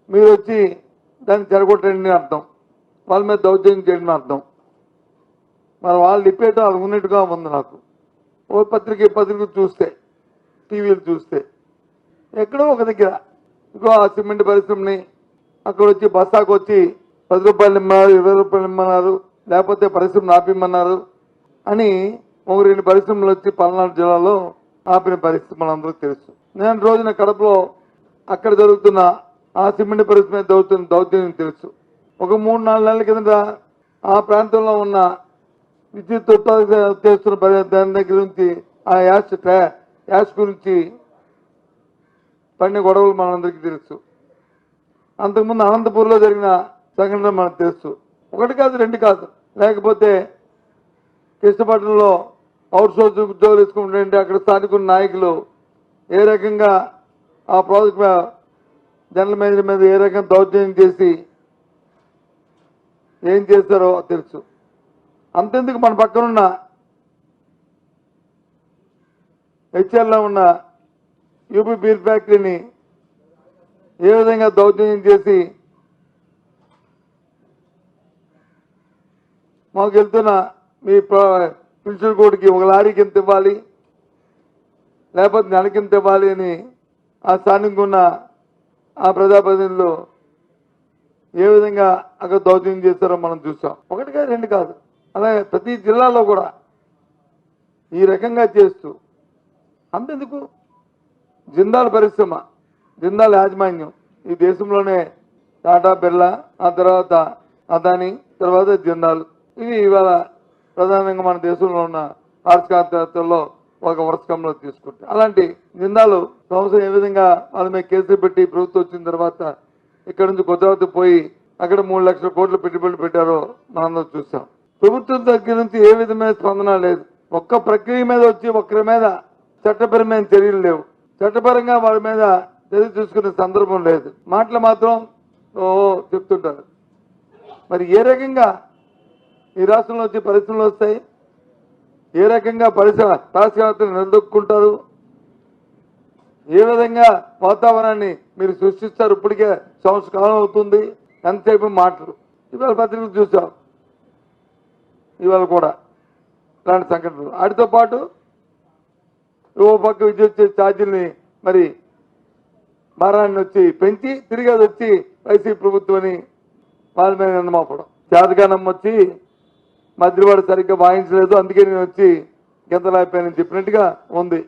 మీరు వచ్చి దాన్ని చెరగొట్టండి అర్థం, వాళ్ళ మీద దౌర్జన్యం చేయడం అర్థం. మరి వాళ్ళు లిపేయటం అది ఉన్నట్టుగా ఉంది నాకు. ఓ పత్రిక చూస్తే, టీవీలు చూస్తే ఎక్కడో ఒక దగ్గర ఇంకో ఆ సిమెంట్ పరిశ్రమని అక్కడ వచ్చి బస్సాకు వచ్చి 10 రూపాయలు ఇమ్మన్నారు, 20 రూపాయలు ఇమ్మన్నారు, లేకపోతే పరిశ్రమను ఆపిమ్మన్నారు అని 2 పరిశ్రమలు వచ్చి పల్నాడు జిల్లాలో ఆపిన పరిస్థితి మనందరికీ తెలుసు. నేను రోజున కడపలో అక్కడ జరుగుతున్న ఆ సిమెంట్ పరిశ్రమ దౌర్జన్యం తెలుసు. ఒక 3-4 నెలల కిందట ఆ ప్రాంతంలో ఉన్న విద్యుత్ ఉత్పత్తి చేస్తున్న దాని దగ్గర నుంచి ఆ యాష్ గురించి పడిన గొడవలు మనందరికీ తెలుసు. అంతకుముందు అనంతపూర్లో జరిగిన సంఘటన మనకు తెలుసు. 1 కాదు 2 కాదు. లేకపోతే కృష్ణపట్నంలో అవుట్ సోర్స్ ఉద్యోగులు తీసుకుంటుంటే అక్కడ స్థానిక నాయకులు ఏ రకంగా ఆ ప్రాజెక్ట్ జనరల్ మేనేజర్ మీద ఏ రకంగా దౌర్జన్యం చేసి ఏం చేస్తారో తెలుసు. అంతెందుకు మన పక్కనున్న హెచ్ఆర్లో ఉన్న యూపీ బీర్ ఫ్యాక్టరీని ఏ విధంగా దౌర్జన్యం చేసి మాకు వెళ్తున్న మీ పెన్షన్ కోడ్కి 1 లారీకి ఎంత ఇవ్వాలి, లేకపోతే నెలకి ఎంత ఇవ్వాలి అని ఆ స్థానికంగా ఉన్న ఆ ప్రజాప్రతినిధులు ఏ విధంగా అక్కడ దౌర్జన్యం చేస్తారో మనం చూసాం. 1 కాదు 2 కాదు. అలాగే ప్రతి జిల్లాలో కూడా ఈ రకంగా చేస్తూ అంతెందుకు జిందాల్ పరిశ్రమ, జిందాల్ యాజమాన్యం ఈ దేశంలోనే టాటా, బిర్లా, ఆ తర్వాత అదాని, తర్వాత జిందాల్, ఇవి ఇవాళ ప్రధానంగా మన దేశంలో ఉన్న ఆర్థికవేత్తల్లో ఒక వరుసకంలో తీసుకుంటే అలాంటి జిందాలు సంవత్సరం ఏ విధంగా వాళ్ళ మీద కేసులు పెట్టి ప్రభుత్వం వచ్చిన తర్వాత ఇక్కడ నుంచి గుజరాత్ పోయి అక్కడ 3 లక్షల కోట్ల పెట్టుబడులు పెట్టారో మనందరూ చూసాం. ప్రభుత్వం దగ్గర నుంచి ఏ విధమైన స్పందన లేదు. ఒక్క ప్రక్రియ మీద వచ్చి ఒక్కరి మీద చట్టపరమైన చర్యలు లేవు. చట్టపరంగా వాళ్ళ మీద చర్య తీసుకునే సందర్భం లేదు. మాటలు మాత్రం చెప్తుంటారు. మరి ఏ రకంగా ఈ రాష్ట్రంలో వచ్చి పరిశ్రమలు వస్తాయి, ఏ రకంగా పారిశ్రామికవేత్తలు నిలదొక్కుంటారు, ఏ విధంగా వాతావరణాన్ని మీరు సృష్టిస్తారు? ఇప్పటికే సంవత్సర కాలం అవుతుంది, ఎంతసేపు మాటలు. ఇవాళ పత్రికలు చూసాం, ఇవాళ కూడా ఇలాంటి సంఘటనలు. వాటితో పాటు ఓ పక్క విద్యుత్ ఛార్జీలని మరి భారాన్ని వచ్చి పెంచి తిరిగి అది వచ్చి వైసీపీ ప్రభుత్వం అని వాళ్ళ మీద నిందమోపడం. చేతకానం వచ్చి మధ్యవాడు సరిగ్గా వాయించలేదు, అందుకే నేను వచ్చి గింతలాయిపోయానని చెప్పినట్టుగా ఉంది.